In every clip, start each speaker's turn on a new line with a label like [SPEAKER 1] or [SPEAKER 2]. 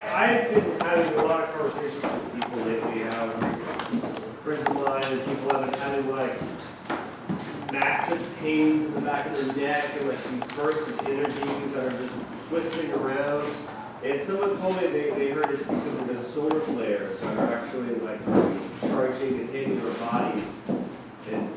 [SPEAKER 1] I've been having a lot of conversations with people lately, friends of mine, and people have been having like massive pains in the back of their neck and like these bursts of energies that are just twisting around. And someone told me they heard it's because of the solar flares that are actually like charging and hitting their bodies and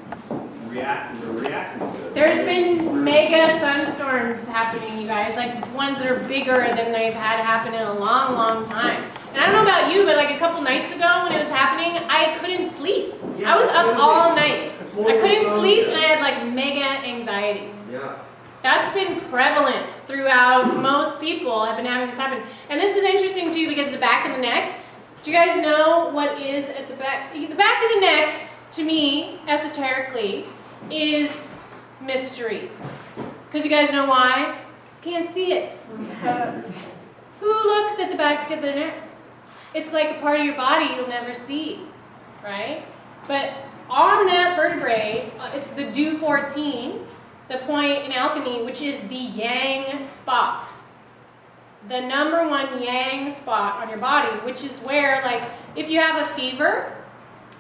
[SPEAKER 1] reacting to it.
[SPEAKER 2] There's been mega sunstorms happening, you guys, like ones that are bigger than they've had happen in a long, long time. And I don't know about you, but like a couple nights ago when it was happening, I couldn't sleep.
[SPEAKER 1] Yeah,
[SPEAKER 2] I was up all night. I couldn't sleep and I had like mega anxiety.
[SPEAKER 1] Yeah.
[SPEAKER 2] That's been prevalent throughout. Most people have been having this happen. And this is interesting too because the back of the neck. Do you guys know what is at the back? The back of the neck, to me, esoterically, is mystery. Because you guys know why? Can't see it. Who looks at the back of the neck? It's like a part of your body you'll never see, right? But on that vertebrae, it's the dew 14, the point in alchemy, which is the yang spot. The number one yang spot on your body, which is where, like, if you have a fever,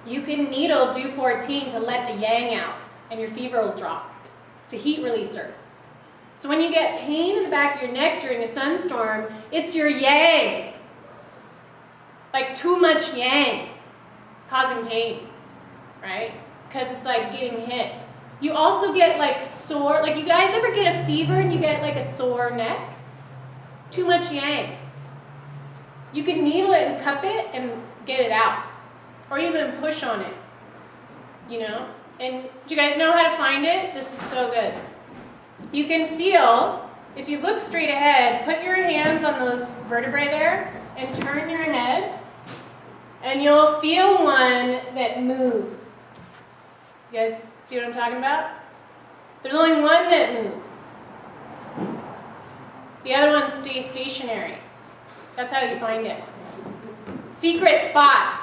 [SPEAKER 2] you can needle dew 14 to let the yang out, and your fever will drop. It's a heat releaser. So when you get pain in the back of your neck during a sunstorm, it's your yang. Like too much yang causing pain, right? Because it's like getting hit. You also get like sore, like you guys ever get a fever and you get like a sore neck? Too much yang. You can needle it and cup it and get it out. Or even push on it, you know? And do you guys know how to find it? This is so good. You can feel, if you look straight ahead, put your hands on those vertebrae there and turn your head, and you'll feel one that moves. You guys see what I'm talking about? There's only one that moves. The other one stays stationary. That's how you find it. Secret spot.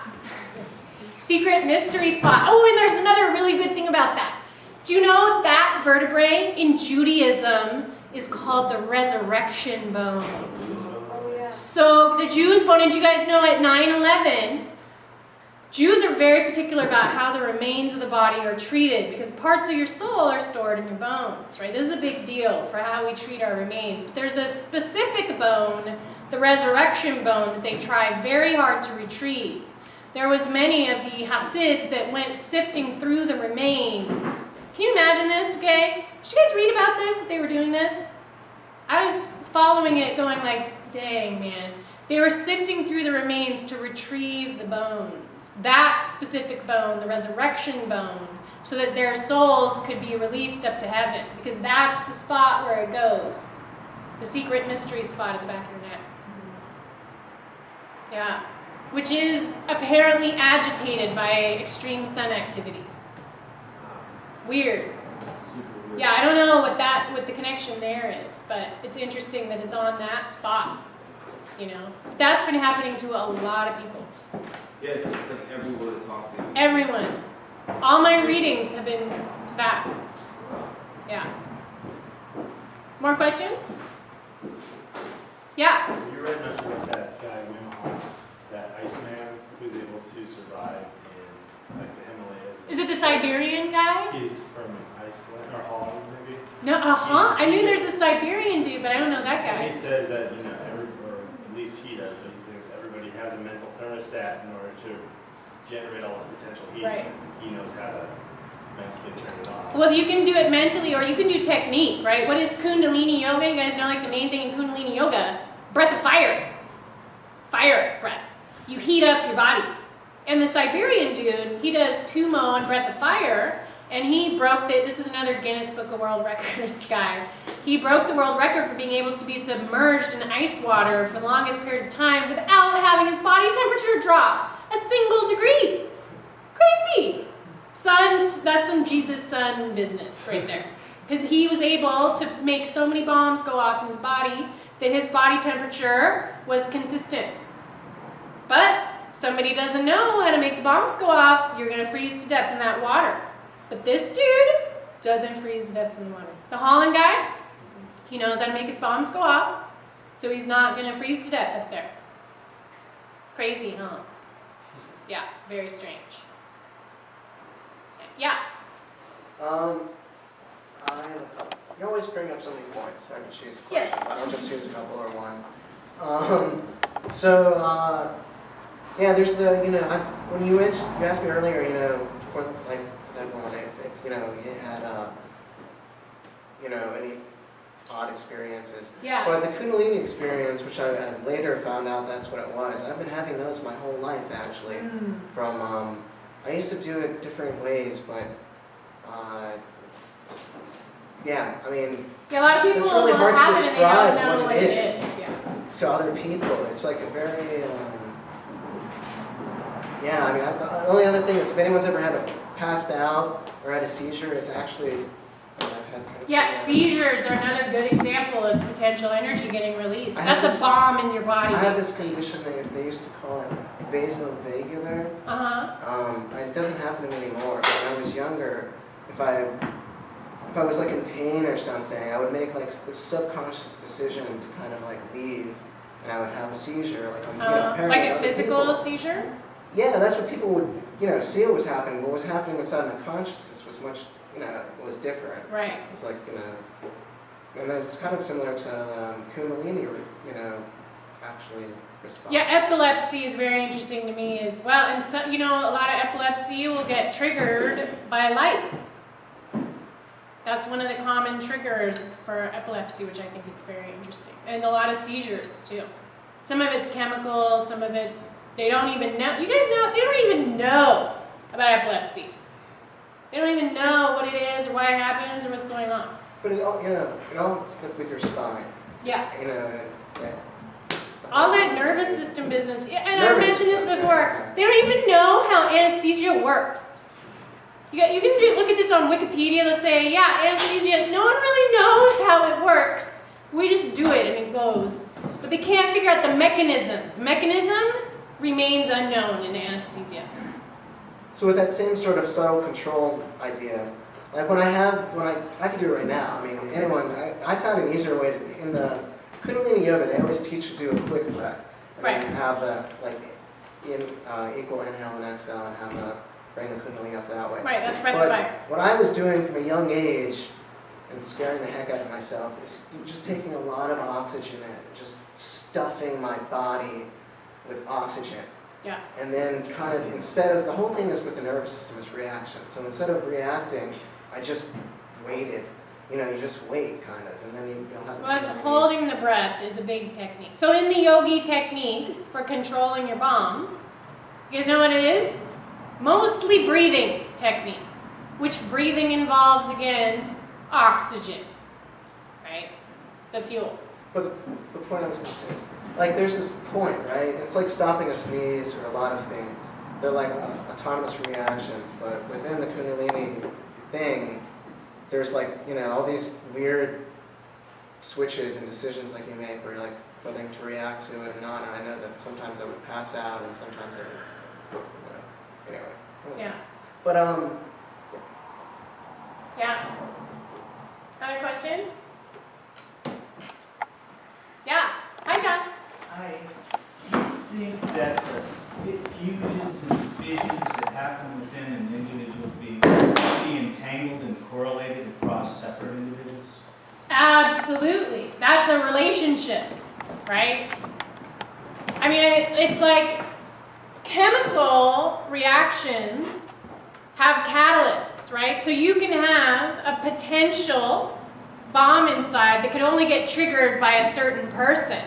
[SPEAKER 2] Secret mystery spot. Oh, and there's another really good thing about that. Do you know that vertebrae in Judaism is called the resurrection bone? Oh, yeah. So the Jews' bone, and you guys know at 9/11, Jews are very particular about how the remains of the body are treated because parts of your soul are stored in your bones, right? This is a big deal for how we treat our remains. But there's a specific bone, the resurrection bone, that they try very hard to retrieve. There was many of the Hasids that went sifting through the remains. Can you imagine this, okay? Did you guys read about this, that they were doing this? I was following it going like, dang, man. They were sifting through the remains to retrieve the bones. That specific bone, the resurrection bone, so that their souls could be released up to heaven. Because that's the spot where it goes. The secret mystery spot at the back of your neck. Yeah. Which is apparently agitated by extreme sun activity. Weird. Yeah, I don't know what the connection there is, but it's interesting that it's on that spot. You know, that's been happening to a lot of people.
[SPEAKER 1] Yeah, it's just like everyone to talk to.
[SPEAKER 2] Everyone. All my readings have been that. Yeah. More questions? Yeah.
[SPEAKER 3] You read much about that guy Wim Hof, that Iceman who's able to survive in like the Himalayas.
[SPEAKER 2] Is it the Siberian guy?
[SPEAKER 3] He's from Iceland or Holland, maybe.
[SPEAKER 2] No, I knew there's a Siberian dude, but I don't know that guy.
[SPEAKER 3] And he says that or at least he does, but he thinks everybody has a mental thermostat in order to generate all this potential heat.
[SPEAKER 2] Right.
[SPEAKER 3] He knows how to mentally turn it on.
[SPEAKER 2] Well, you can do it mentally, or you can do technique, right? What is Kundalini Yoga? You guys know, like the main thing in Kundalini Yoga, breath of fire. Fire breath. You heat up your body. And the Siberian dude, he does Tumo on breath of fire, and he broke this is another Guinness Book of World Records guy. He broke the world record for being able to be submerged in ice water for the longest period of time without having his body temperature drop a single degree. Crazy. That's some Jesus son business right there. Because he was able to make so many bombs go off in his body that his body temperature was consistent. But somebody doesn't know how to make the bombs go off, you're going to freeze to death in that water. But this dude doesn't freeze to death in the water. The Holland guy, he knows how to make his bombs go off, so he's not going to freeze to death up there. Crazy, huh? Yeah, very strange. Yeah.
[SPEAKER 4] You always bring up so many points. I can choose a question.
[SPEAKER 2] Yes.
[SPEAKER 4] I'll just choose a couple or one. Yeah, there's the, when you asked me earlier, before, like, with everyone, if you had, any odd experiences.
[SPEAKER 2] Yeah.
[SPEAKER 4] But the Kundalini experience, which I later found out that's what it was, I've been having those my whole life, actually. From, I used to do it different ways, but, yeah, I mean,
[SPEAKER 2] Yeah, a lot of people
[SPEAKER 4] it's really hard to
[SPEAKER 2] have it and they
[SPEAKER 4] describe
[SPEAKER 2] don't know
[SPEAKER 4] what
[SPEAKER 2] what
[SPEAKER 4] it
[SPEAKER 2] it
[SPEAKER 4] is.
[SPEAKER 2] is. Yeah.
[SPEAKER 4] to other people. It's like a very, yeah, I mean, the only other thing is if anyone's ever had passed out or had a seizure, it's actually, I've had kind of
[SPEAKER 2] Yeah, seizures are another good example of potential energy getting released.
[SPEAKER 4] I have
[SPEAKER 2] That's a bomb in your body.
[SPEAKER 4] I have this condition, they used to call it vasovagular. It doesn't happen to me anymore, but when I was younger, if I was like in pain or something, I would make like this subconscious decision to kind of like leave, and I would have a seizure, like apparently
[SPEAKER 2] like a
[SPEAKER 4] other
[SPEAKER 2] physical
[SPEAKER 4] people.
[SPEAKER 2] seizure?
[SPEAKER 4] Yeah, that's what people would, see what was happening. What was happening inside my consciousness was much, was different.
[SPEAKER 2] Right.
[SPEAKER 4] It was like, and that's kind of similar to Kundalini, actually respond.
[SPEAKER 2] Yeah, epilepsy is very interesting to me as well. And so, a lot of epilepsy will get triggered by light. That's one of the common triggers for epilepsy, which I think is very interesting. And a lot of seizures, too. Some of it's chemical, some of it's, they don't even know. You guys know, they don't even know about epilepsy. They don't even know what it is or why it happens or what's going on.
[SPEAKER 4] But it all, it's like with your spine.
[SPEAKER 2] Yeah.
[SPEAKER 4] Yeah.
[SPEAKER 2] All that nervous system business, and I've
[SPEAKER 4] Nervous
[SPEAKER 2] mentioned this
[SPEAKER 4] system,
[SPEAKER 2] before,
[SPEAKER 4] yeah.
[SPEAKER 2] they don't even know how anesthesia works. You can look at this on Wikipedia, they'll say, yeah, anesthesia, no one really knows how it works. We just do it and it goes. But they can't figure out the mechanism. The mechanism remains unknown in anesthesia.
[SPEAKER 4] So with that same sort of subtle control idea, like I could do it right now. I mean, I found an easier way to, in the Kundalini Yoga, they always teach you to do a quick breath. And
[SPEAKER 2] Right.
[SPEAKER 4] then have equal inhale and exhale and have bring the Kundalini up that way.
[SPEAKER 2] Right, that's breath of
[SPEAKER 4] But
[SPEAKER 2] fire.
[SPEAKER 4] what I was doing from a young age and scaring the heck out of myself is just taking a lot of oxygen in, just stuffing my body with oxygen.
[SPEAKER 2] Yeah.
[SPEAKER 4] And then kind of the whole thing is with the nervous system is reaction. So instead of reacting, I just waited. You just wait kind of, and then you'll have.
[SPEAKER 2] Well, it's holding the breath is a big technique. So in the yogi techniques for controlling your bombs, you guys know what it is? Mostly breathing techniques, which breathing involves, again, oxygen, right? The fuel.
[SPEAKER 4] But the point I was going to say is, like, there's this point, right? It's like stopping a sneeze or a lot of things. They're like autonomous reactions, but within the Kundalini thing, there's like, all these weird switches and decisions like you make where you're like whether to react to it or not. And I know that sometimes I would pass out and sometimes I would, anyway.
[SPEAKER 2] Yeah.
[SPEAKER 4] But,
[SPEAKER 2] Yeah. Other questions? Yeah. Hi, John.
[SPEAKER 5] Hi. Do you think that the fusions and fissions that happen within an individual being be entangled and correlated across separate individuals?
[SPEAKER 2] Absolutely. That's a relationship, right? I mean, it's like chemical reactions have catalysts, right? So you can have a potential bomb inside that could only get triggered by a certain person,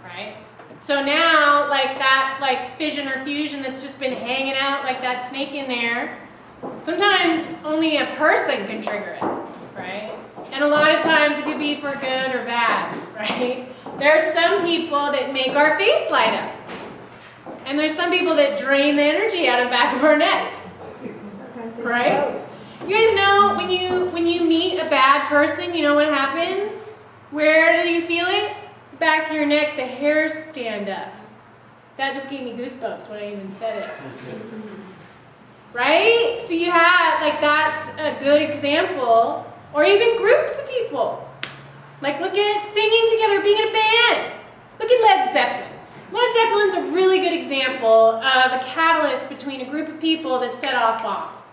[SPEAKER 2] right? So now, like fission or fusion that's just been hanging out like that snake in there, sometimes only a person can trigger it, right? And a lot of times it could be for good or bad, right? There are some people that make our face light up. And there's some people that drain the energy out of the back of our necks, right? You guys know when you meet a bad person, you know what happens? Where do you feel it? Back of your neck, the hairs stand up. That just gave me goosebumps when I even said it. Right? So you have, that's a good example. Or even groups of people. Like, look at singing together, being in a band. Look at Led Zeppelin. Led Zeppelin's a really good example of a catalyst between a group of people that set off bombs.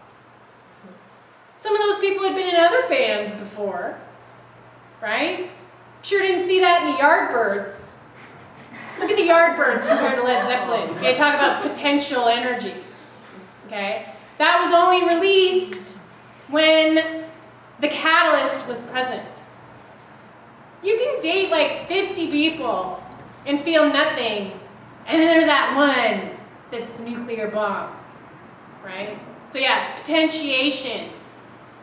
[SPEAKER 2] Some of those people had been in other bands before, right? Sure didn't see that in the Yardbirds. Look at the Yardbirds compared to Led Zeppelin. Okay, talk about potential energy. Okay, that was only released when the catalyst was present. You can date like 50 people and feel nothing, and then there's that one that's the nuclear bomb, right? So yeah, it's potentiation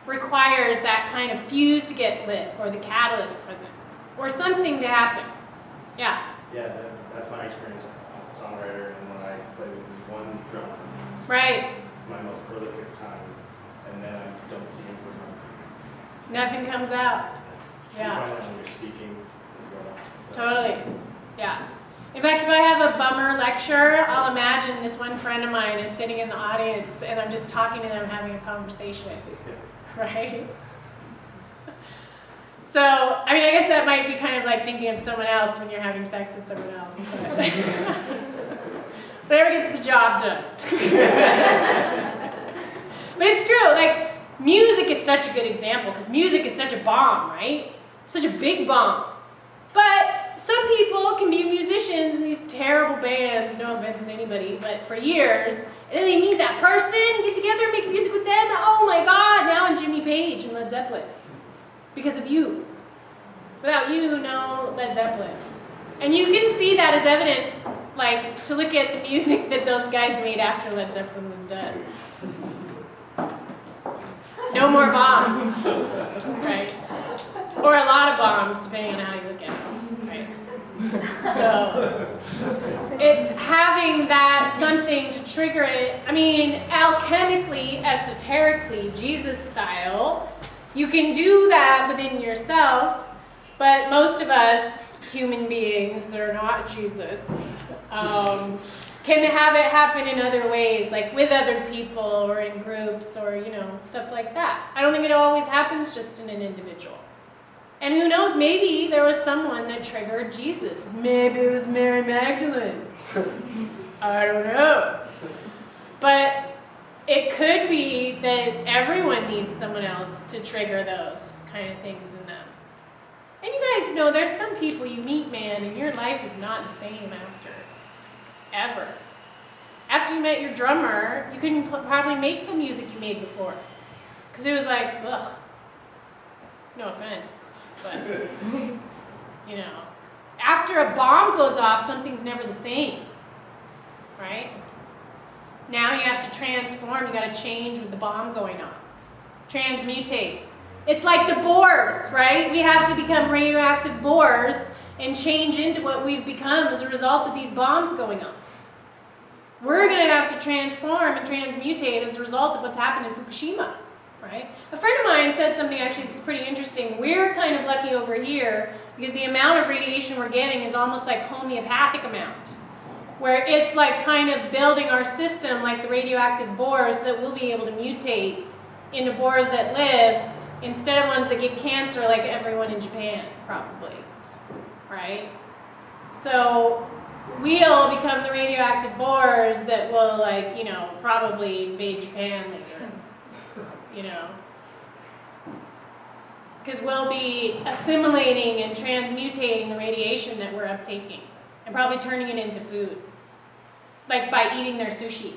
[SPEAKER 2] requires that kind of fuse to get lit, or the catalyst present, or something to happen. Yeah.
[SPEAKER 3] Yeah, that's my experience as a songwriter, and when I play with this one drummer,
[SPEAKER 2] Right.
[SPEAKER 3] my most prolific time, and then I don't see him for months.
[SPEAKER 2] Nothing comes out.
[SPEAKER 3] You
[SPEAKER 2] Yeah.
[SPEAKER 3] find that when you're speaking as well.
[SPEAKER 2] Totally. Yeah. In fact, if I have a bummer lecture, I'll imagine this one friend of mine is sitting in the audience and I'm just talking to them, having a conversation. Right? So, I mean, I guess that might be kind of like thinking of someone else when you're having sex with someone else. But whatever gets the job done. But it's true. Like, music is such a good example because music is such a bomb, right? Such a big bomb. But some people can be musicians in these terrible bands, no offense to anybody, but for years, and then they meet that person, get together, make music with them, and oh my God, now I'm Jimmy Page and Led Zeppelin. Because of you. Without you, no Led Zeppelin. And you can see that as evident, like, to look at the music that those guys made after Led Zeppelin was done. No more bombs, right? Or a lot of bombs, depending on how you look at it, right? So, it's having that something to trigger it. I mean, alchemically, esoterically, Jesus style, you can do that within yourself, but most of us, human beings that are not Jesus, can have it happen in other ways, like with other people or in groups or, you know, stuff like that. I don't think it always happens just in an individual. And who knows, maybe there was someone that triggered Jesus. Maybe it was Mary Magdalene. I don't know. But it could be that everyone needs someone else to trigger those kind of things in them. And you guys know there's some people you meet, man, and your life is not the same after. Ever. After you met your drummer, you couldn't probably make the music you made before. Because it was like, ugh. No offense. But, you know, after a bomb goes off, something's never the same, right? Now you have to transform, you got to change with the bomb going on. Transmutate. It's like the Boers, right? We have to become radioactive Boers and change into what we've become as a result of these bombs going on. We're going to have to transform and transmutate as a result of what's happened in Fukushima. Right? A friend of mine said something actually that's pretty interesting. We're kind of lucky over here because the amount of radiation we're getting is almost like homeopathic amount, where it's like kind of building our system like the radioactive Boers that we'll be able to mutate into Boers that live instead of ones that get cancer like everyone in Japan, probably. Right? So we'll become the radioactive Boers that will, like, you know, probably invade Japan later. You know, because we'll be assimilating and transmutating the radiation that we're uptaking and probably turning it into food, like by eating their sushi,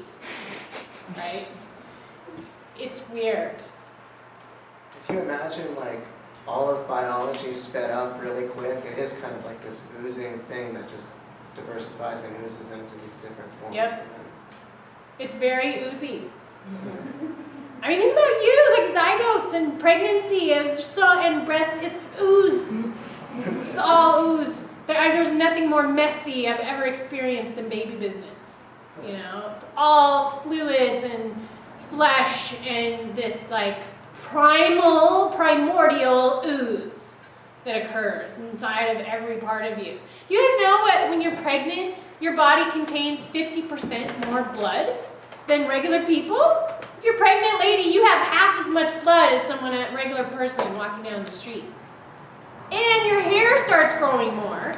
[SPEAKER 2] right? It's weird.
[SPEAKER 4] If you imagine like all of biology sped up really quick, it is kind of like this oozing thing that just diversifies and oozes into these different forms.
[SPEAKER 2] Yep. It's very oozy. I mean, think about you, like zygotes and pregnancy, and breast, it's ooze. It's all ooze. There's nothing more messy I've ever experienced than baby business. You know, it's all fluids and flesh and this like primordial ooze that occurs inside of every part of you. You guys know what, when you're pregnant, your body contains 50% more blood than regular people? If you're a pregnant lady, you have half as much blood as a regular person walking down the street. And your hair starts growing more.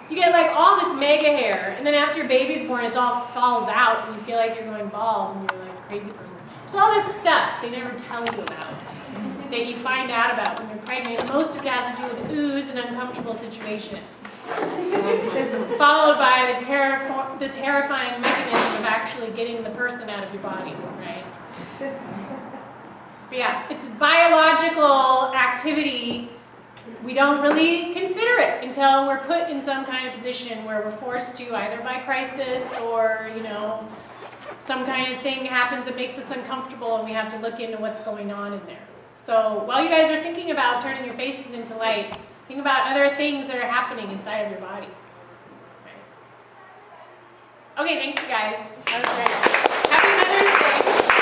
[SPEAKER 2] You get like all this mega hair, and then after your baby's born, it all falls out, and you feel like you're going bald, and you're like a crazy person. So all this stuff they never tell you about, that you find out about when you're pregnant. Most of it has to do with ooze and uncomfortable situations, followed by the terrifying mechanism of actually getting the person out of your body, right? But yeah, it's biological activity. We don't really consider it until we're put in some kind of position where we're forced to, either by crisis or, some kind of thing happens that makes us uncomfortable, and we have to look into what's going on in there. So while you guys are thinking about turning your faces into light, think about other things that are happening inside of your body. Okay, thanks you guys. That was great. Happy Mother's Day.